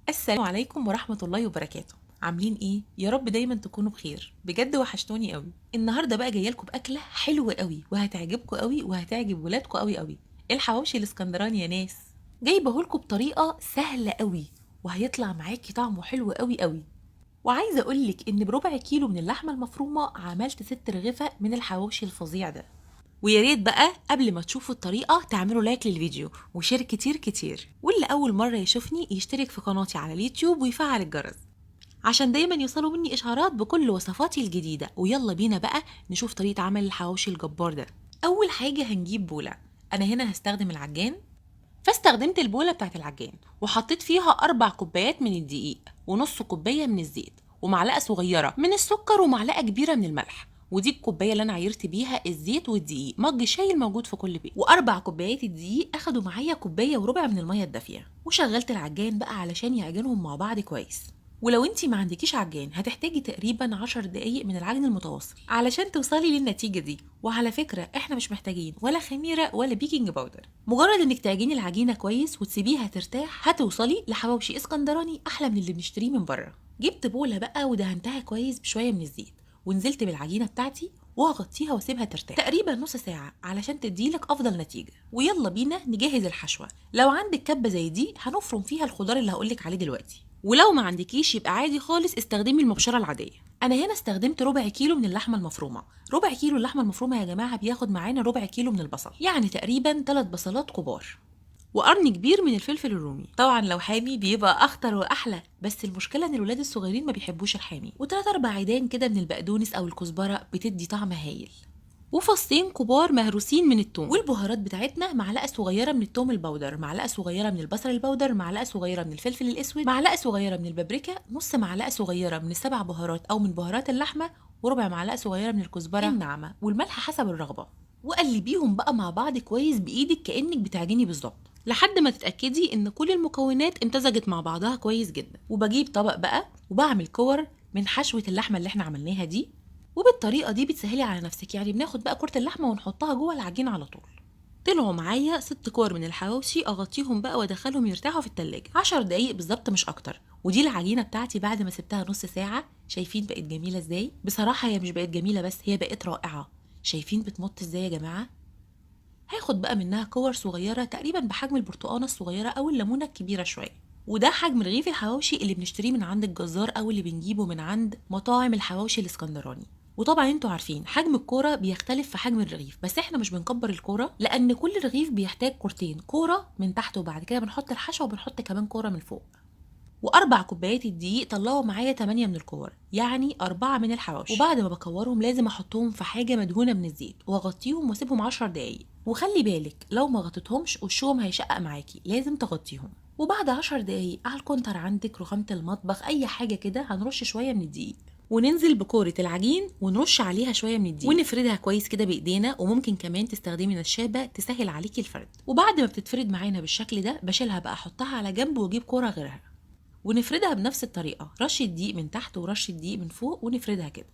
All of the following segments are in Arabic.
السلام عليكم ورحمة الله وبركاته. عاملين ايه؟ يا رب دايما تكونوا بخير. بجد وحشتوني قوي. النهارده بقى جايه لكم باكله حلوه قوي وهتعجبكم قوي وهتعجب ولادكم قوي قوي. الحواوشي الاسكندراني يا ناس. جايبه لكم بطريقه سهله قوي وهيطلع معاكي طعمه حلو قوي قوي. وعايزه اقول لك ان بربع كيلو من اللحمه المفرومه عملت 6 رغيفه من الحواوشي الفظيع ده. ويا ريت بقى قبل ما تشوفوا الطريقة تعملوا لايك للفيديو وشير كتير كتير، واللي أول مرة يشوفني يشترك في قناتي على اليوتيوب ويفعل الجرس عشان دايما يوصلوا مني إشعارات بكل وصفاتي الجديدة. ويلا بينا بقى نشوف طريقة عمل الحواوشي الجبار ده. أول حاجة هنجيب بولة. أنا هنا هستخدم العجان، فاستخدمت البولة بتاعت العجان وحطيت فيها 4 كوبايات من الدقيق ونص كوباية من الزيت ومعلقة صغيرة من السكر ومعلقة كبيرة من الملح. ودي الكوبايه اللي انا عايرت بيها الزيت والدقيق، مج شاي الموجود في كل بيت. و4 كوبايات الدقيق اخدوا معايا كوبايه وربع من الميه الدافيه. وشغلت العجان بقى علشان يعجنهم مع بعض كويس. ولو انتي ما عندكيش عجان هتحتاجي تقريبا 10 دقايق من العجن المتواصل علشان توصلي للنتيجه دي. وعلى فكره احنا مش محتاجين ولا خميره ولا بيكنج باودر، مجرد انك تعجني العجينه كويس وتسيبيها ترتاح هتوصلي لحواوشي اسكندراني احلى من اللي بنشتريه من بره. جبت بوله بقى ودهنتها كويس بشويه من الزيت ونزلت بالعجينه بتاعتي وهغطيها واسيبها ترتاح تقريبا نص ساعه علشان تديلك افضل نتيجه. ويلا بينا نجهز الحشوه. لو عندك كبه زي دي هنفرم فيها الخضار اللي هقولك عليه دلوقتي، ولو ما عندكيش يبقى عادي خالص استخدمي المبشره العاديه. انا هنا استخدمت ربع كيلو من اللحمه المفرومه. ربع كيلو اللحمه المفرومه يا جماعه بياخد معانا ربع كيلو من البصل، يعني تقريبا 3 بصلات كبار، وقرن كبير من الفلفل الرومي. طبعا لو حامي بيبقى اخطر واحلى، بس المشكله ان الولاد الصغيرين ما بيحبوش الحامي. وتلات 4 عيدان كده من البقدونس او الكزبره بتدي طعم هايل. وفصين كبار مهروسين من الثوم. والبهارات بتاعتنا معلقه صغيره من الثوم البودر، معلقه صغيره من البصل البودر، معلقه صغيره من الفلفل الاسود، معلقه صغيره من البابريكا، نص معلقه صغيره من السبع بهارات او من بهارات اللحمه، وربع معلقه صغيره من الكزبره الناعمه، والملح حسب الرغبه. وقلبيهم بقى مع بعض كويس بايدك كانك بتعجني بالظبط لحد ما تتاكدي ان كل المكونات امتزجت مع بعضها كويس جدا. وبجيب طبق بقى وبعمل كور من حشوه اللحمه اللي احنا عملناها دي. وبالطريقه دي بتسهلي على نفسك، يعني بناخد بقى كرة اللحمه ونحطها جوه العجين على طول. طلعوا معايا 6 كور من الحواوشي، اغطيهم بقى وادخلهم يرتاحوا في التلاجة 10 دقايق بالظبط مش اكتر. ودي العجينه بتاعتي بعد ما سبتها نص ساعه. شايفين بقت جميله ازاي؟ بصراحه هي مش بقت جميله بس، هي بقت رائعه. شايفين بتمط ازاي يا جماعه؟ هاخد بقى منها كور صغيره تقريبا بحجم البرتقانه الصغيره او الليمونه الكبيره شويه. وده حجم رغيف الحواوشي اللي بنشتريه من عند الجزار او اللي بنجيبه من عند مطاعم الحواوشي الاسكندراني. وطبعا انتوا عارفين حجم الكوره بيختلف في حجم الرغيف، بس احنا مش بنكبر الكوره لان كل رغيف بيحتاج كورتين، كوره من تحت وبعد كده بنحط الحشوه وبنحط كمان كوره من فوق. و4 كوبايات الدقيق طلعوا معايا 8 من الكور، يعني 4 من الحواوشي. وبعد ما بكورهم لازم احطهم في حاجه مدهونه من الزيت واغطيهم واسيبهم 10 دقايق. وخلي بالك لو ما غطيتهمش وشهم هيشقق معاكي، لازم تغطيهم. وبعد 10 دقايق على الكونتر عندك، رخامه المطبخ، اي حاجه كده، هنرش شويه من الدقيق وننزل بكورة العجين ونرش عليها شوية من الدقيق ونفردها كويس كده بإيدينا. وممكن كمان تستخدمي نشابة تسهل عليكي الفرد. وبعد ما بتتفرد معانا بالشكل ده بشيلها بقى احطها على جنب واجيب كورة غيرها ونفردها بنفس الطريقة، رش الدقيق من تحت ورش الدقيق من فوق ونفردها كده.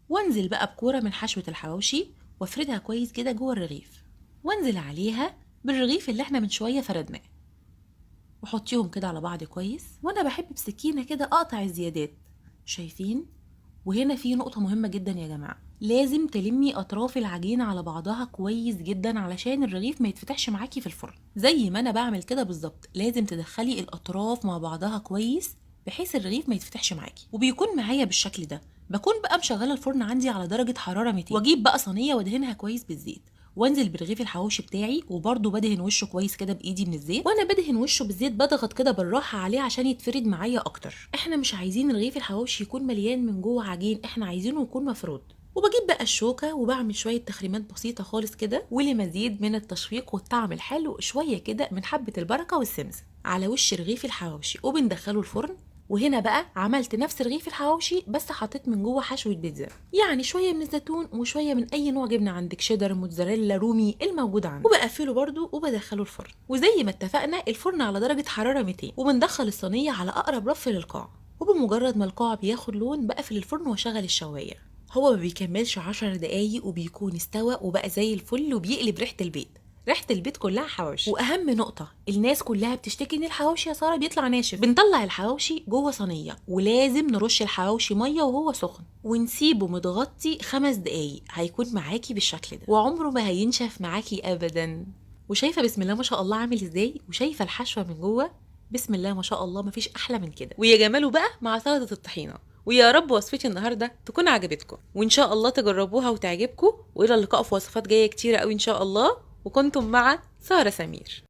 وانزل بقى بكورة من حشوة الحواوشي وافردها كويس كده جوه الرغيف، وانزل عليها بالرغيف اللي احنا من شوية فردناه، وحطيهم كده على بعض كويس. وانا بحب بسكينة كده اقطع الزيادات. شايفين؟ وهنا في نقطة مهمة جدا يا جماعة، لازم تلمي اطراف العجينة على بعضها كويس جدا علشان الرغيف ما يتفتحش معاكي في الفرن. زي ما انا بعمل كده بالظبط، لازم تدخلي الاطراف مع بعضها كويس بحيث الرغيف ما يتفتحش معاكي. وبيكون معايا بالشكل ده. بكون بقى مشغله الفرن عندي على درجه حراره 200، واجيب بقى صينيه وادهنها كويس بالزيت وانزل برغيف الحواوشي بتاعي، وبرده بدهن وشه كويس كده بايدي من الزيت. وانا بدهن وشه بالزيت بضغط كده بالراحه عليه عشان يتفرد معايا اكتر. احنا مش عايزين رغيف الحواوشي يكون مليان من جوه عجين، احنا عايزينه يكون مفرود. وبجيب بقى الشوكه وبعمل شويه تخريمات بسيطه خالص كده، ولمزيد من التشويق والطعم الحلو شويه كده من حبه البركه والسمسم على وش رغيف الحواوشي، وبندخله الفرن. وهنا بقى عملت نفس رغيف الحواوشي بس حطيت من جوه حشوه بيتزا، يعني شويه من الزيتون وشويه من اي نوع جبنه عندك، شيدر، موتزاريلا، رومي، الموجود عندك. وبقفله برده وبدخله الفرن، وزي ما اتفقنا الفرن على درجه حراره 200، وبندخل الصينيه على اقرب رف للقاع. وبمجرد ما القاع بياخد لون بقفل الفرن واشغل الشوايه. هو ما بيكملش 10 دقايق وبيكون استوى وبقى زي الفل وبيقلب ريحه البيت. ريحه البيت كلها حواوشي. واهم نقطه، الناس كلها بتشتكي ان الحواوشي يا ساره بيطلع ناشف. بنطلع الحواوشي جوه صينيه، ولازم نرش الحواوشي ميه وهو سخن ونسيبه متغطي 5 دقايق، هيكون معاكي بالشكل ده وعمره ما هينشف معاكي ابدا. وشايفه بسم الله ما شاء الله عامل ازاي، وشايفه الحشوه من جوه بسم الله ما شاء الله، مفيش احلى من كده. ويا جماله بقى مع سلطه الطحينه. ويا رب وصفتي النهارده تكون عجبتكم، وان شاء الله تجربوها وتعجبكم، والى اللقاء في وصفات جايه كتيره قوي ان شاء الله. وكنتم مع ساره سمير.